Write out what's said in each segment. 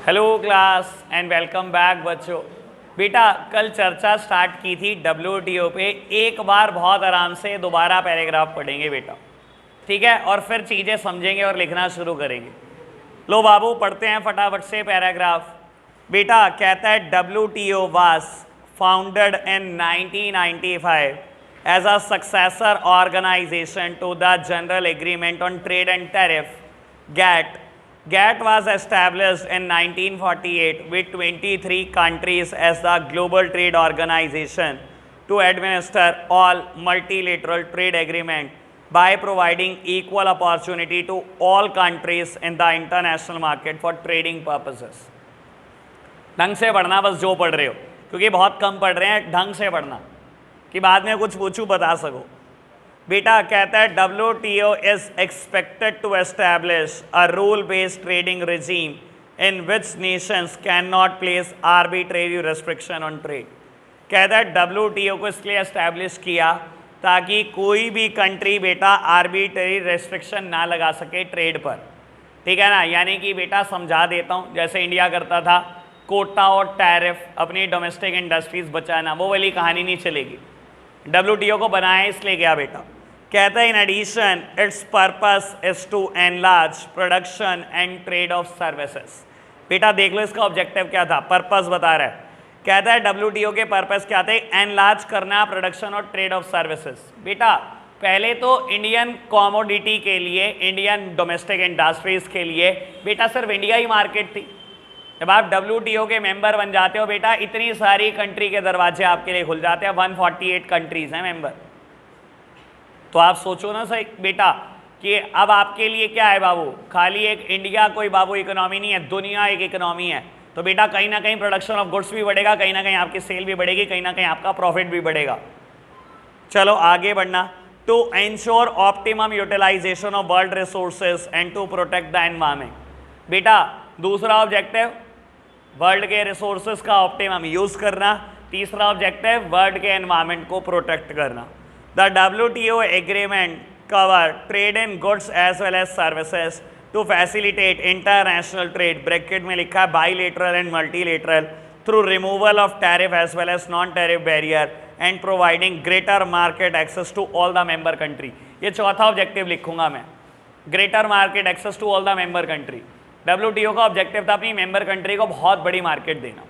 Hello class and welcome back बच्चों। बेटा कल चर्चा स्टार्ट की थी WTO पे, एक बार बहुत आराम से दोबारा पैराग्राफ पढ़ेंगे बेटा, ठीक है, और फिर चीज़ें समझेंगे और लिखना शुरू करेंगे। लो बाबू पढ़ते हैं फटाफट से पैराग्राफ। बेटा कहता है WTO was founded in 1995 as a successor organisation to the general agreement on trade and tariff GATT. GATT was established in 1948 with 23 countries as the Global Trade Organization to administer all multilateral trade agreement by providing equal opportunity to all countries in the international market for trading purposes. ढंग से पढ़ना बस जो पढ़ रहे हो, क्योंकि बहुत कम पढ़ रहे हैं, ढंग से पढ़ना कि बाद में कुछ पूछूं बता सको। बेटा कहता है WTO is expected to establish a rule-based trading regime in which nations cannot place arbitrary restriction on trade. कहता है WTO को इसलिए एस्टैब्लिश किया ताकि कोई भी कंट्री बेटा आर्बिट्रेरी रेस्ट्रिक्शन ना लगा सके ट्रेड पर, ठीक है ना। यानी कि बेटा समझा देता हूँ, जैसे इंडिया करता था कोटा और टैरिफ अपनी डोमेस्टिक इंडस्ट्रीज बचाना, वो वाली कहानी नहीं चलेगी। WTO को बनाया इसलिए गया बेटा। कहता है in addition its purpose is to enlarge production and trade of services. बेटा देख लो इसका ऑब्जेक्टिव क्या था, पर्पस बता रहा है। कहता है WTO के पर्पस क्या थे, एनलार्ज करना प्रोडक्शन और ट्रेड ऑफ सर्विसेज। बेटा पहले तो इंडियन कॉमोडिटी के लिए, इंडियन डोमेस्टिक इंडस्ट्रीज के लिए बेटा सिर्फ इंडिया ही मार्केट थी। जब आप WTO के मेंबर बन जाते हो बेटा, इतनी सारी कंट्री के दरवाजे आपके लिए खुल जाते हैं। 148 कंट्रीज हैं मेंबर। तो आप सोचो ना सही बेटा कि अब आपके लिए क्या है बाबू, खाली एक इंडिया कोई बाबू इकोनॉमी नहीं है, दुनिया एक इकोनॉमी है। तो बेटा कहीं ना कहीं प्रोडक्शन ऑफ गुड्स भी बढ़ेगा, कहीं ना कहीं आपकी सेल भी बढ़ेगी, कहीं ना कहीं आपका प्रॉफिट भी बढ़ेगा। चलो आगे बढ़ना। To ensure optimum utilisation of world resources and to protect the environment. बेटा दूसरा ऑब्जेक्टिव वर्ल्ड के रिसोर्सेज का ऑप्टिमम यूज करना, तीसरा ऑब्जेक्टिव वर्ल्ड के एनवायरमेंट को प्रोटेक्ट करना। The WTO agreement cover trade in goods as well as services to facilitate international trade, bracket में लिखा है bilateral and multilateral, through removal of tariff as well as non-tariff barrier and providing greater market access to all the member country। ये चौथा objective लिखूंगा मैं, greater market access to all the member country। WTO का objective था अपनी member country को बहुत बड़ी मार्केट देना,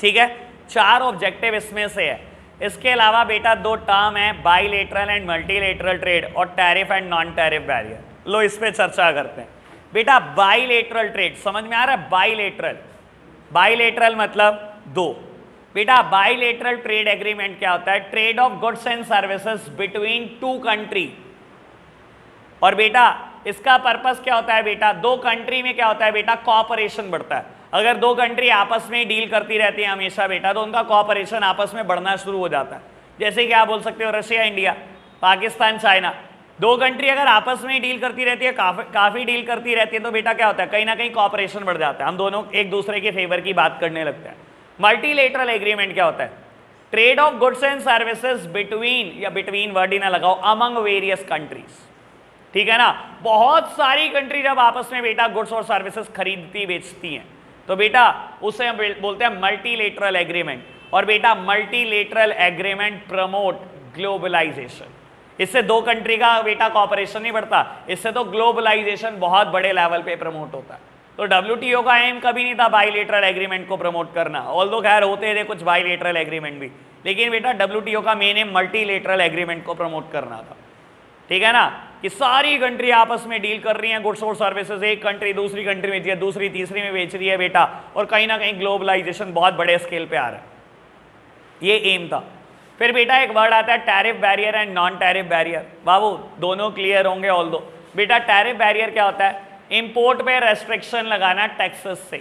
ठीक है। चार ऑब्जेक्टिव इसमें से है। इसके अलावा बेटा दो टर्म है, बाइलेटरल एंड मल्टीलेटरल ट्रेड और tariff and non tariff barrier. लो इस पे चर्चा करते हैं। बेटा बाइलेटरल ट्रेड समझ में आ रहा है, बाइलेटरल, बाइलेटरल मतलब दो। बेटा बाइलेटरल ट्रेड एग्रीमेंट क्या होता है, trade off goods and services between two country. और बेटा इसका पर्पस क्या होता है बेटा, दो कंट्री में क्या होता है बेटा, कोऑपरेशन बढ़ता है। अगर दो कंट्री आपस में डील करती रहती है हमेशा बेटा, तो उनका कोऑपरेशन आपस में बढ़ना शुरू हो जाता है। जैसे कि आप बोल सकते हो रशिया इंडिया, पाकिस्तान चाइना, दो कंट्री अगर आपस में डील करती रहती है, काफ़ी डील करती रहती है, तो बेटा क्या होता है, कहीं ना कहीं कोऑपरेशन बढ़ जाता है, हम दोनों एक दूसरे के फेवर की बात करने लगते हैं। मल्टीलेटरल एग्रीमेंट क्या होता है, trade off goods and services between, या बिटवीन वर्ड ही ना लगाओ, अमंग वेरियस कंट्रीज, ठीक है ना। बहुत सारी कंट्री जब आपस में बेटा गुड्स और सर्विसेज खरीदती बेचती हैं, तो बेटा उसे हम बोलते हैं मल्टीलेटरल एग्रीमेंट। और बेटा मल्टीलेटरल एग्रीमेंट प्रमोट ग्लोबलाइजेशन। इससे दो कंट्री का बेटा कॉपरेशन नहीं बढ़ता, इससे तो ग्लोबलाइजेशन बहुत बड़े लेवल पे प्रमोट होता है। तो WTO का एम कभी नहीं था बाइलेटरल एग्रीमेंट को प्रमोट करना, ऑल्दो खैर होते थे कुछ बाइलेटरल एग्रीमेंट भी, लेकिन बेटा WTO का मेन एम मल्टीलेटरल एग्रीमेंट को प्रमोट करना था, ठीक है ना। कि सारी कंट्री आपस में डील कर रही हैं गुड्स और सर्विसेज, एक कंट्री दूसरी कंट्री में बेच रही है, दूसरी तीसरी में बेच रही है बेटा, और कहीं ना कहीं ग्लोबलाइजेशन बहुत बड़े स्केल पे आ रहा है, ये एम था। फिर बेटा एक वर्ड आता है tariff barrier and non tariff barrier. बाबू दोनों क्लियर होंगे ऑल दो। बेटा टैरिफ बैरियर क्या होता है, इंपोर्ट पे रेस्ट्रिक्शन लगाना टैक्सेस से,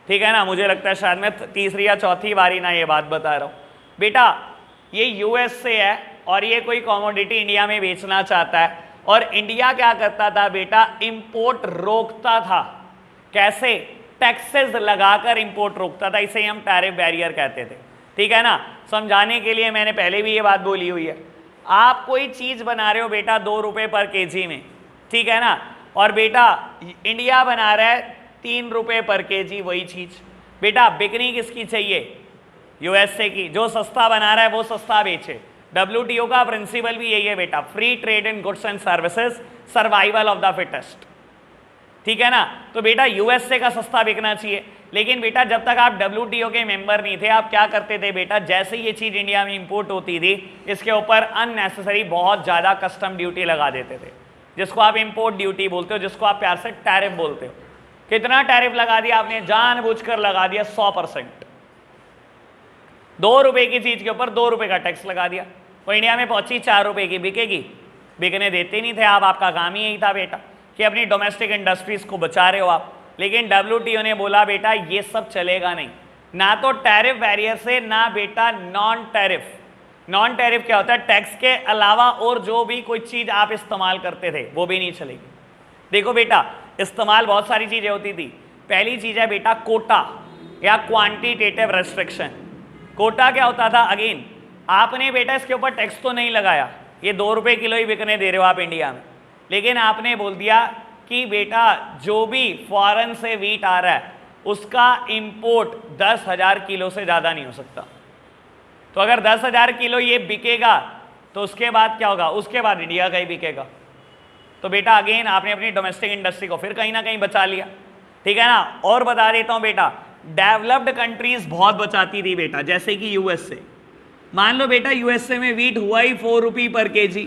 ठीक है ना। मुझे लगता है शायद मैं तीसरी या चौथी बारी ना ये बात बता रहा हूँ। बेटा ये US से है और ये कोई कॉमोडिटी इंडिया में बेचना चाहता है, और इंडिया क्या करता था बेटा, इंपोर्ट रोकता था। कैसे, टैक्सेस लगाकर इंपोर्ट रोकता था, इसे हम टैरिफ बैरियर कहते थे, ठीक है ना। समझाने के लिए मैंने पहले भी ये बात बोली हुई है। आप कोई चीज बना रहे हो बेटा 2 रुपए पर केजी में, ठीक है ना, और बेटा इंडिया बना रहा है ₹3 पर केजी, वही चीज बेटा बिकनी किसकी चाहिए? यूएसए की। जो सस्ता बना रहा है वो सस्ता बेचे। डब्ल्यूटीओ का प्रिंसिपल भी यही है बेटा, free trade in goods and services, survival of the fittest. ठीक है ना? तो बेटा यूएसए का सस्ता बिकना चाहिए। लेकिन बेटा जब तक आप डब्ल्यूटीओ के मेंबर नहीं थे, आप क्या करते थे बेटा, जैसे ये चीज इंडिया में इंपोर्ट होती थी इसके ऊपर अननेसेसरी बहुत ज्यादा कस्टम ड्यूटी लगा देते थे, जिसको आप इंपोर्ट ड्यूटी बोलते हो, जिसको आप प्यार से टैरिफ बोलते हो। कितना टैरिफ लगा दिया आपने? जानबूझकर लगा दिया 100%। ₹2 की चीज के ऊपर ₹2 का टैक्स लगा दिया। वो इंडिया में पहुंची ₹4 की, बिकेगी? बिकने देते नहीं थे आप। आपका काम ही यही था बेटा कि अपनी डोमेस्टिक इंडस्ट्रीज को बचा रहे हो आप। लेकिन डब्ल्यूटीओ ने बोला बेटा ये सब चलेगा नहीं, ना तो टैरिफ बैरियर से, ना बेटा नॉन टैरिफ। नॉन टैरिफ क्या होता है? टैक्स के अलावा और जो भी कोई चीज आप इस्तेमाल करते थे वो भी नहीं चलेगी। देखो बेटा इस्तेमाल बहुत सारी चीजें होती थी। पहली चीज है बेटा कोटा या क्वांटिटेटिव रेस्ट्रिक्शन। कोटा क्या होता था? अगेन आपने बेटा इसके ऊपर टैक्स तो नहीं लगाया, ये ₹2 किलो ही बिकने दे रहे हो आप इंडिया में, लेकिन आपने बोल दिया कि बेटा जो भी फॉरेन से वीट आ रहा है उसका इंपोर्ट 10,000 किलो से ज़्यादा नहीं हो सकता। तो अगर 10,000 किलो ये बिकेगा तो उसके बाद क्या होगा? उसके बाद इंडिया का ही बिकेगा। तो बेटा अगेन आपने अपनी डोमेस्टिक इंडस्ट्री को फिर कहीं ना कहीं बचा लिया। ठीक है ना? और बता देता हूँ बेटा, डेवलप्ड कंट्रीज बहुत बचाती थी बेटा, जैसे कि यूएसए। मान लो बेटा यूएसए में वीट हुआ ही ₹4 पर केजी,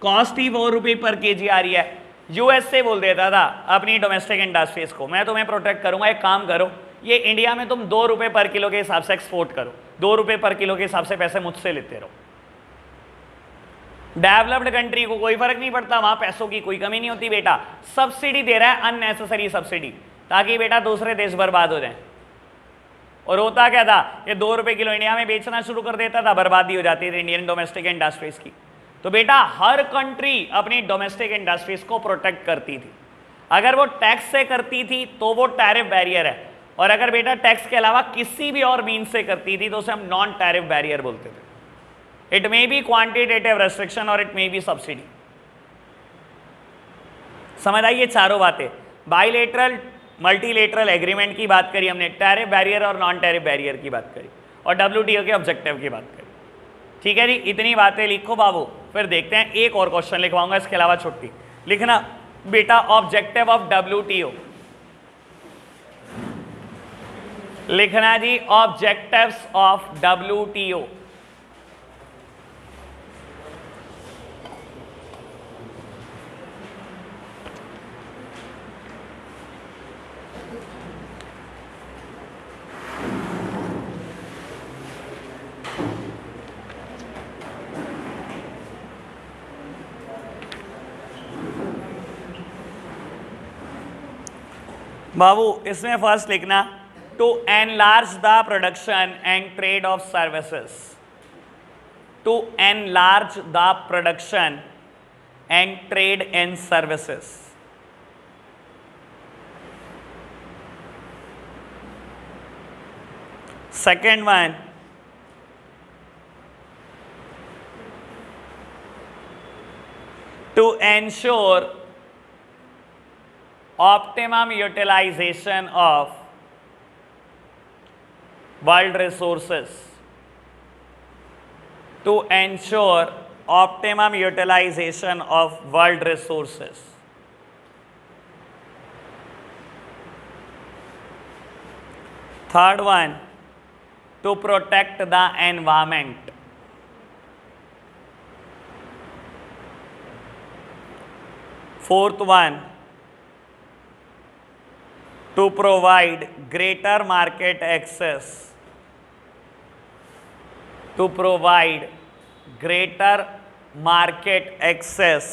कॉस्ट ही ₹4 पर केजी आ रही है। यूएसए बोल देता था अपनी डोमेस्टिक इंडस्ट्रीज को, मैं तुम्हें प्रोटेक्ट करूंगा, एक काम करो, ये इंडिया में तुम ₹2 पर किलो के हिसाब से एक्सपोर्ट करो, ₹2 पर किलो के हिसाब से पैसे मुझसे लेते रहो। डेवलप्ड कंट्री को कोई फर्क नहीं पड़ता, वहां पैसों की कोई कमी नहीं होती बेटा। सब्सिडी दे रहा है, अननेसेसरी सब्सिडी, ताकि बेटा दूसरे देश बर्बाद हो जाए। और होता क्या था? ये ₹2 किलो इंडिया में बेचना शुरू कर देता था, बर्बादी हो जाती थी इंडियन डोमेस्टिक इंडस्ट्रीज की। तो बेटा हर कंट्री अपनी डोमेस्टिक इंडस्ट्रीज को प्रोटेक्ट करती थी। अगर वो टैक्स से करती थी तो वो टैरिफ बैरियर है, और अगर बेटा टैक्स के अलावा किसी भी और मीन से करती थी तो उसे हम नॉन टैरिफ बैरियर बोलते थे। It may be quantitative restriction और इट मे बी सब्सिडी। समझ आई ये चारों बातें? बाइलेटरल, मल्टीलेटरल एग्रीमेंट की बात करी हमने, टैरिफ बैरियर और नॉन टैरिफ बैरियर की बात करी, और डब्ल्यूटीओ के ऑब्जेक्टिव की बात करी। ठीक है जी, इतनी बातें लिखो बाबू। फिर देखते हैं, एक और क्वेश्चन लिखवाऊंगा इसके अलावा छुट्टी लिखना बेटा। ऑब्जेक्टिव ऑफ डब्ल्यूटीओ लिखना जी, ऑब्जेक्टिव्स ऑफ डब्ल्यूटीओ। बाबू इसमें फर्स्ट लिखना, to enlarge the production and trade of services. To enlarge the production and trade in services. Second one, to ensure optimum utilization of world resources. To ensure optimum utilization of world resources. Third one, to protect the environment. Fourth one, to provide greater market access. To provide greater market access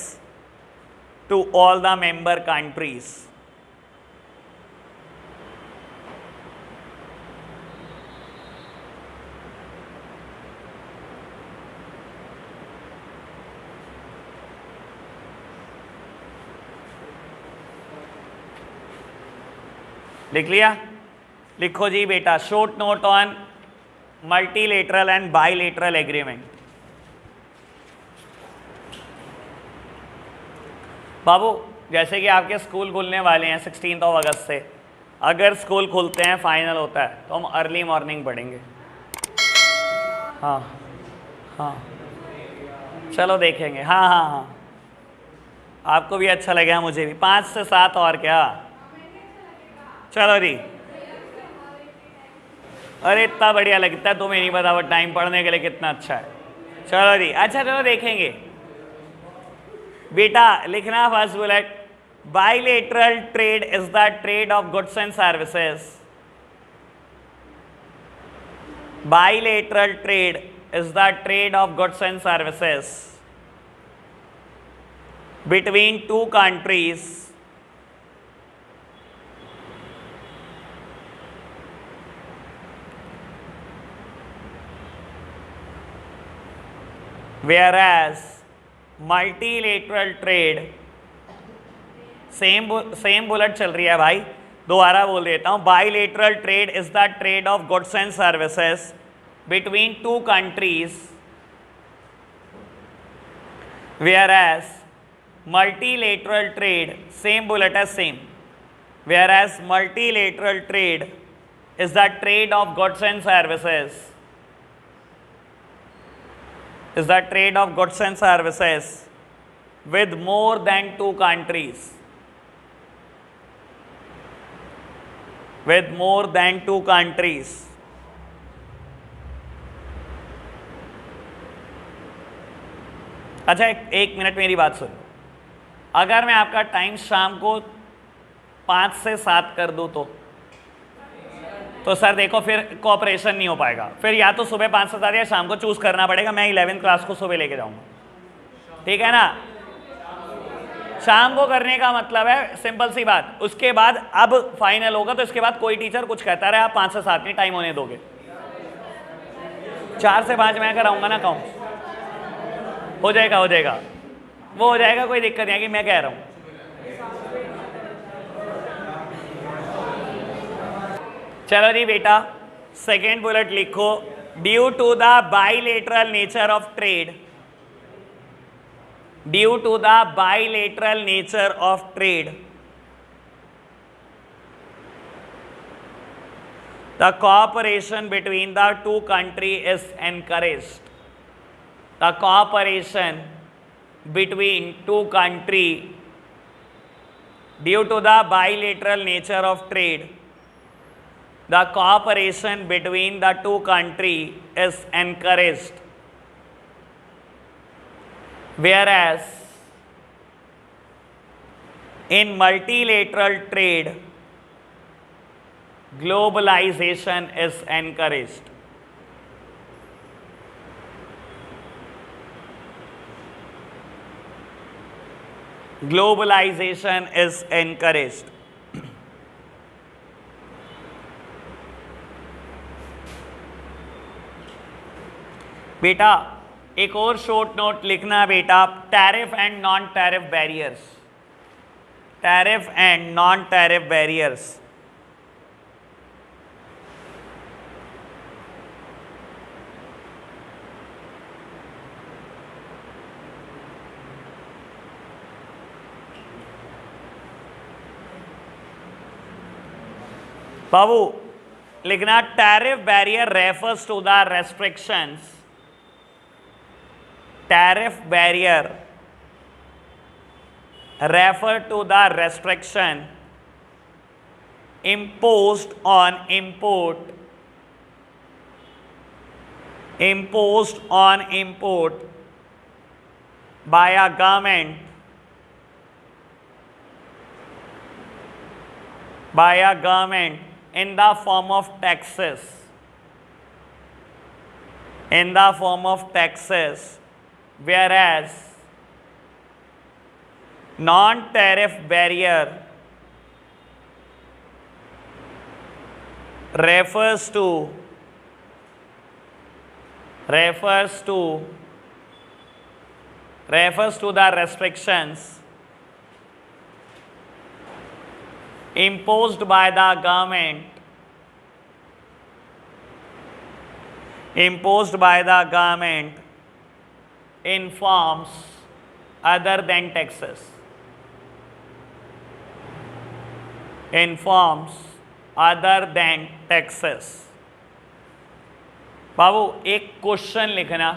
to all the member countries. लिख लिया? लिखो जी बेटा, short note on multilateral and bilateral agreement. बाबू जैसे कि आपके school खुलने वाले हैं 16 अगस्त से, अगर स्कूल खुलते हैं, फाइनल होता है, तो हम अर्ली मॉर्निंग पढ़ेंगे। हाँ हाँ, चलो देखेंगे। हाँ हाँ हाँ, आपको भी अच्छा लगेगा, मुझे भी। 5 से 7 और क्या। चलो जी, अरे इतना बढ़िया लगता है, तुम्हें नहीं पता वो टाइम पढ़ने के लिए कितना अच्छा है। चलो जी, अच्छा चलो देखेंगे बेटा। लिखना first bullet, bilateral trade is the trade off goods and services. Bilateral trade is the trade of goods and services between two countries whereas multilateral trade, same bullet चल रही है भाई, दोबारा बोल देता हूं। Bilateral trade is the trade off goods and services between two countries, whereas multilateral trade, same bullet as same, whereas multilateral trade is the trade of goods and services, is the trade of goods and services with more than two countries, with more than two countries. अच्छा, एक minute मेरी बात सुनो। अगर मैं आपका time शाम को 5 से 7 कर दूं तो सर देखो फिर कोऑपरेशन नहीं हो पाएगा। फिर या तो सुबह 5 से 7 या शाम को चूज करना पड़ेगा। मैं 11th क्लास को सुबह लेके जाऊंगा, ठीक है ना। शाम को करने का मतलब है सिंपल सी बात, उसके बाद अब फाइनल होगा तो इसके बाद कोई टीचर कुछ कहता रहे, आप 5 से 7 नहीं टाइम होने दोगे। 4 से 5 मैं कराऊंगा ना काउंट, हो जाएगा वो हो जाएगा, कोई दिक्कत नहीं है कि मैं कह रहा हूं। चलो जी बेटा, सेकेंड बुलेट लिखो। Due to the bilateral nature of trade, due to the bilateral nature of trade, the cooperation between the two countries is encouraged. The cooperation between two countries, due to the bilateral nature of trade, the cooperation between the two countries is encouraged. Whereas in multilateral trade, globalization is encouraged. Globalization is encouraged. बेटा एक और short note लिखना बेटा, tariff and non tariff barriers, tariff and non tariff barriers. बाबू लिखना, tariff barrier refers to the restrictions, tariff barrier refer to the restriction imposed on import by a government in the form of taxes, whereas non-tariff barrier refers to the restrictions imposed by the government in forms other than taxes, in forms other than taxes. बाबू एक question लिखना,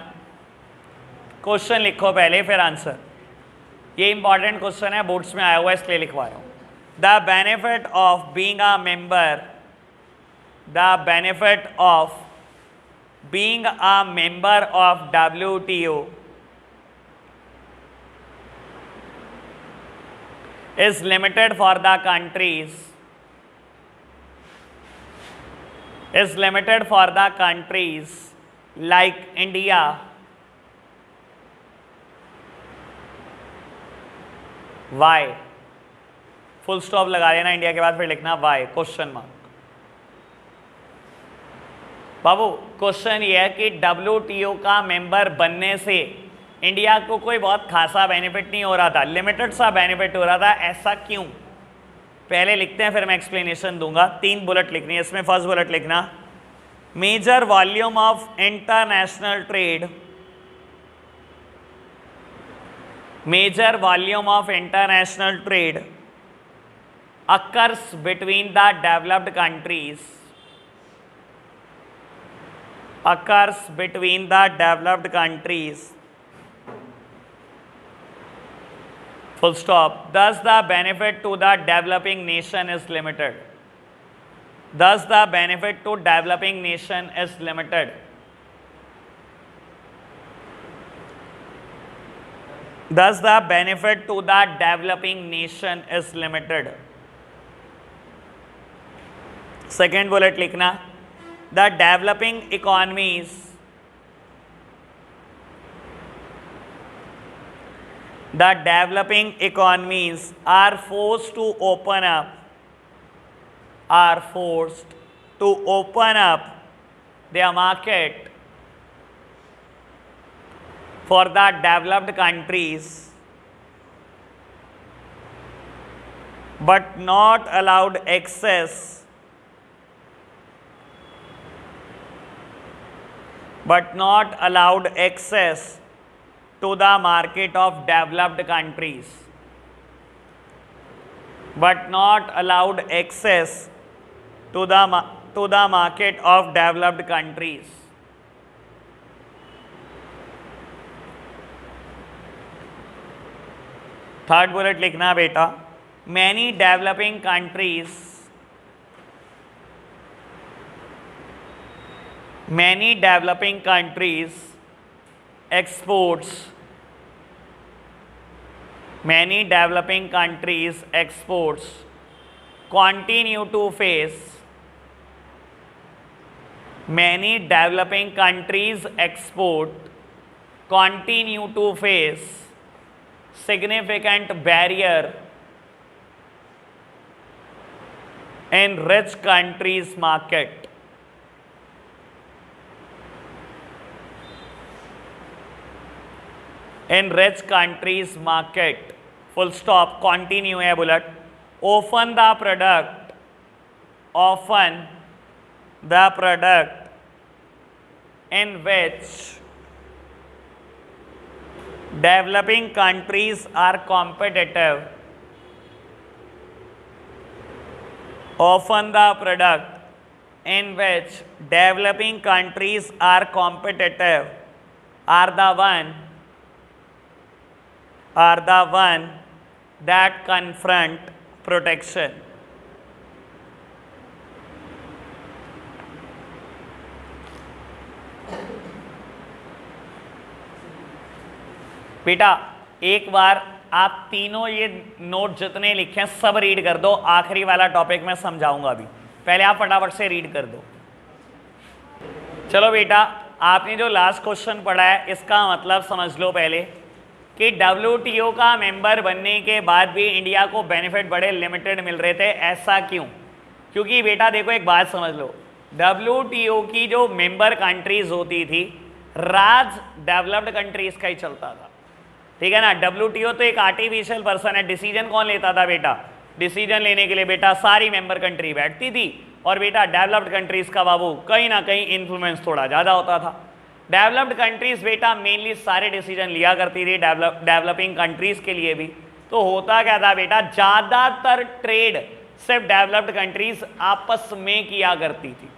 question लिखो पहले फिर answer. ये important question है, boards में आया हुआ है इसलिए लिखवा रहा हूं। The benefit of being a member, the benefit of being a member of WTO is limited for the countries, is limited for the countries like India, why? Full stop लगा देना इंडिया के बाद, फिर लिखना why question mark. Babu question ये है कि WTO का मेंबर बनने से इंडिया को कोई बहुत खासा बेनिफिट नहीं हो रहा था, लिमिटेड सा बेनिफिट हो रहा था, ऐसा क्यों? पहले लिखते हैं फिर मैं एक्सप्लेनेशन दूंगा। 3 बुलेट लिखनी है इसमें। फर्स्ट बुलेट लिखना, major volume of international trade, major volume of international trade occurs between the developed countries, occurs between the developed countries, full stop. Thus the benefit to the developing nation is limited. Thus the benefit to developing nation is limited. Thus the benefit to the developing nation is limited. Second bullet लिखना, the developing economies, the developing economies are forced to open up, are forced to open up their market for the developed countries, but not allowed access, but not allowed access to the market of developed countries, but not allowed access to the market of developed countries. Third bullet लिखना बेटा, many developing countries, many developing countries exports, many developing countries exports continue to face, many developing countries export continue to face significant barrier in rich countries market. In rich countries market, full stop, continue है bullet. often the product, often the product in which developing countries are competitive, often the product in which developing countries are competitive are the one that confront protection. बेटा एक बार आप तीनों ये note जितने लिखे हैं सब रीड कर दो, आखिरी वाला टॉपिक मैं समझाऊंगा अभी, पहले आप फटाफट से रीड कर दो। चलो बेटा, आपने जो लास्ट क्वेश्चन पढ़ा है इसका मतलब समझ लो पहले कि WTO का मेंबर बनने के बाद भी इंडिया को बेनिफिट बड़े लिमिटेड मिल रहे थे, ऐसा क्यों? क्योंकि बेटा देखो एक बात समझ लो, WTO की जो मेंबर कंट्रीज होती थी राज डेवलप्ड कंट्रीज का ही चलता था, ठीक है ना। WTO तो एक आर्टिफिशियल पर्सन है, डिसीजन कौन लेता था बेटा? डिसीजन लेने के लिए बेटा सारी मेंबर कंट्री बैठती थी और बेटा डेवलप्ड कंट्रीज का बाबू कहीं ना कहीं इन्फ्लुएंस थोड़ा ज़्यादा होता था। डेवलप्ड कंट्रीज बेटा मेनली सारे डिसीजन लिया करती थी, डेवलपिंग कंट्रीज के लिए भी। तो होता क्या था बेटा, ज़्यादातर ट्रेड सिर्फ डेवलप्ड कंट्रीज आपस में किया करती थी।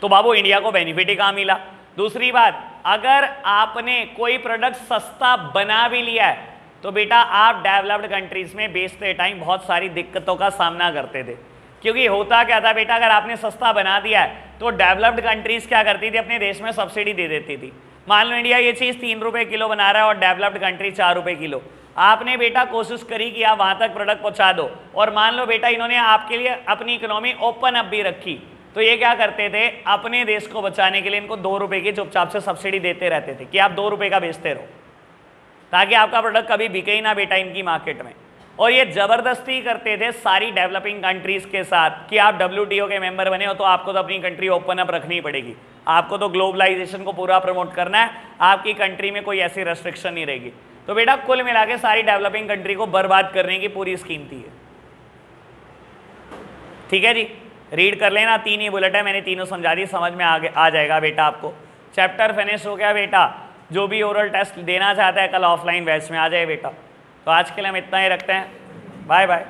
तो बाबू इंडिया को बेनिफिट ही कहां मिला। दूसरी बात, अगर आपने कोई प्रोडक्ट सस्ता बना भी लिया है तो बेटा आप डेवलप्ड कंट्रीज में बेचते टाइम बहुत सारी दिक्कतों का सामना करते थे। क्योंकि होता क्या था बेटा, अगर आपने सस्ता बना दिया है तो डेवलप्ड कंट्रीज क्या करती थी, अपने देश में सब्सिडी दे देती थी। मान लो इंडिया ये चीज़ 3 रुपये किलो बना रहा है और डेवलप्ड कंट्री 4 रुपये किलो, आपने बेटा कोशिश करी कि आप वहाँ तक प्रोडक्ट पहुँचा दो, और मान लो बेटा इन्होंने आपके लिए अपनी इकोनॉमी ओपन अप भी रखी, तो ये क्या करते थे, अपने देश को बचाने के लिए इनको 2 रुपये की चुपचाप से सब्सिडी देते रहते थे कि आप 2 रुपये का बेचते रहो, ताकि आपका प्रोडक्ट कभी बिके ही ना बेटा इनकी मार्केट में। और ये जबरदस्ती करते थे सारी डेवलपिंग कंट्रीज के साथ कि आप WTO के मेंबर बने हो तो आपको तो अपनी कंट्री ओपन अप रखनी पड़ेगी, आपको तो ग्लोबलाइजेशन को पूरा प्रमोट करना है, आपकी कंट्री में कोई ऐसी रेस्ट्रिक्शन नहीं रहेगी। तो बेटा कुल मिला के सारी डेवलपिंग कंट्री को बर्बाद करने की पूरी स्कीम थी। ठीक है जी, रीड कर लेना, 3 ही बुलेट है, मैंने तीनों समझा दी, समझ में आ जाएगा बेटा आपको। चैप्टर फिनिश हो गया बेटा। जो भी ओरल टेस्ट देना चाहता है कल ऑफलाइन बैच में आ जाए बेटा। तो आज के लिए हम इतना ही रखते हैं, बाय बाय।